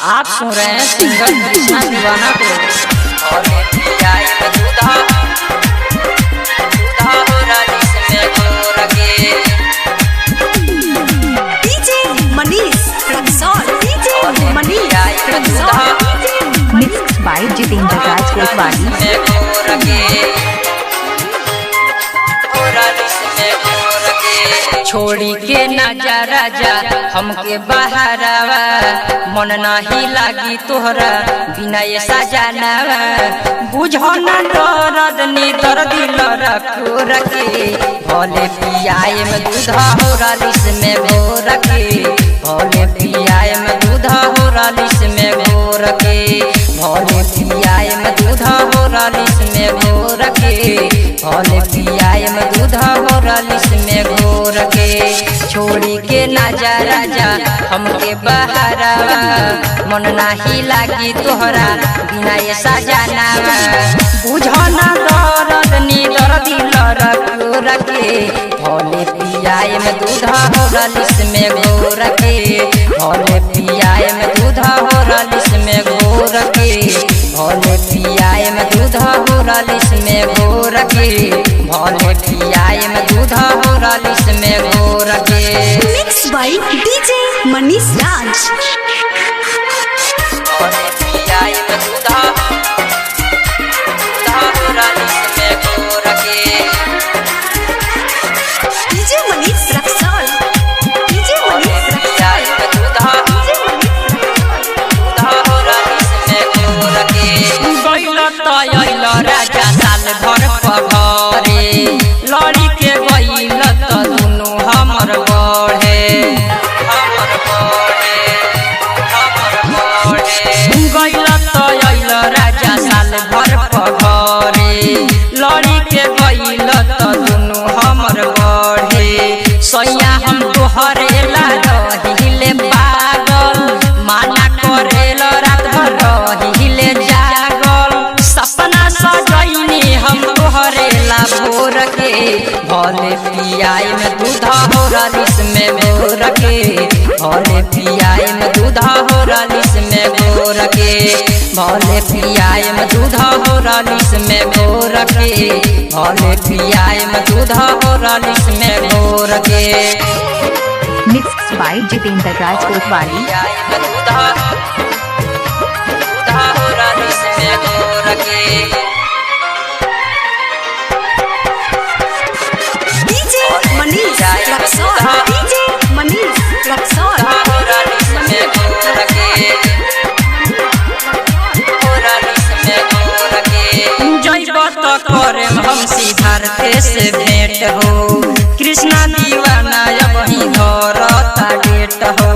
आप सुन रहे हैं सिंगर कृष्णा दीवाना को। DJ Manish Raxaul, DJ Manish Raxaul, mix by Jitendra Raj Kotwali. छोड़ी के ना जा राजा हमके बहारावा, मन नहीं लागी तोहरा बिना ये सजानावा। बुझो ना दर्द नी दर्दी लरखो रखे, भले पियाए में दूधा हो रालिस में भोर के, भले पियाए में दूधा हो रालिस में भोर के, भले पियाए में दूधा हो रालिस में भोर के, भले पियाए में दूधा हो रालिस में भोर के। छोड़ी के ना जा राजा हमके बहारावा, मन नाही लागी तोहरा बिना ये सजानावा। बुझो ना दर्द नी दर्दी लरखो रखे, भले पियाए में दूधा हो रालिस में भोर के, भले पियाए में दूधा हो रालिस में भोर के, भले पियाए में दूधा हो रालिस में भोर के, भले पियाए में दूधा हो रालिस में भोर के। Mix by DJ Manish Raj. भले पियाए में दूधा हो रालिस में भोर के। DJ Manish Raxaul, DJ Manish Raxaul, DJ Raja साल भर पघरे, लड़ी के गईल त दुनु हमर बढ़े, गईल त अइल राजा साल भर पघरे, लड़ी के गईल त दुनु हमर बढ़े। सैया हम तोहरे ला रहिले पागल, माना करेल रात भर रहिले जागल। सपना सजैनी हम तोहरे ला भोर के, भले पियाए में दूधा हो रालिस में भोर के, भले पियाए में दूधा हो रालिस में भोर के, भले पियाए में दूधा हो रालिस में भोर के, भले पियाए में दूधा हो रालिस में भोर के। मिक्स बाय जितेंद्र राज कोतवाली। डीजे मनीष रक्सौल, डीजे मनीष रक्सौल, करे हम सिद्धार्थ से भेंट हो, कृष्णा दीवाना अब ही धरता डेट हो।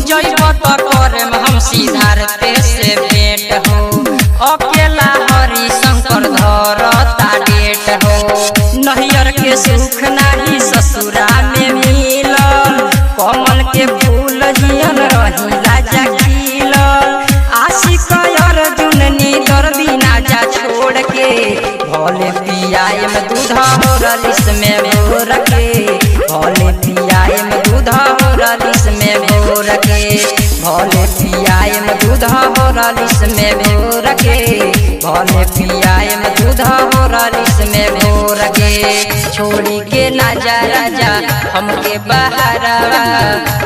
जैब करे हम सिद्धार्थ से भेंट हो, अकेला हरि शंकर धरता डेट हो। नहियर के सुख नाही ससुरा में मिलल, कमल के फूल जियन रही राजा खिलल। आशिक अर्जुन नी दर्दी ना जा छोड़ के, भले पियाए में दूधा हो रालिस में भोर के, भले पियाए में दूधा हो रालिस में भोर के, भले पियाए में दूधा हो रालिस में भोर के, भले पियाए में दूधा हो रालिस में भोर के। छोड़ी के ना जा राजा हमके बहारावा,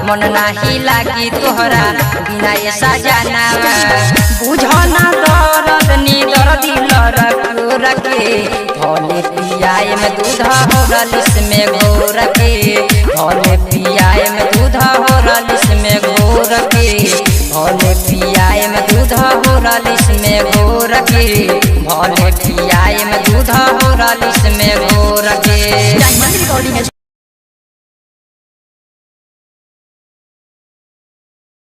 मन नाही लागी तोहरा बिना ये सजानावा। बुझो ना दर्द नी दर्दी लरखो रखे, भले पियाए में दूधा हो रालिस में भोर के, भले पियाए में दूधा हो रालिस में भोर के, भले पियाए में दूधा हो रालिस में भोर के, भले पियाए में दूधा हो रालिस में भोर के।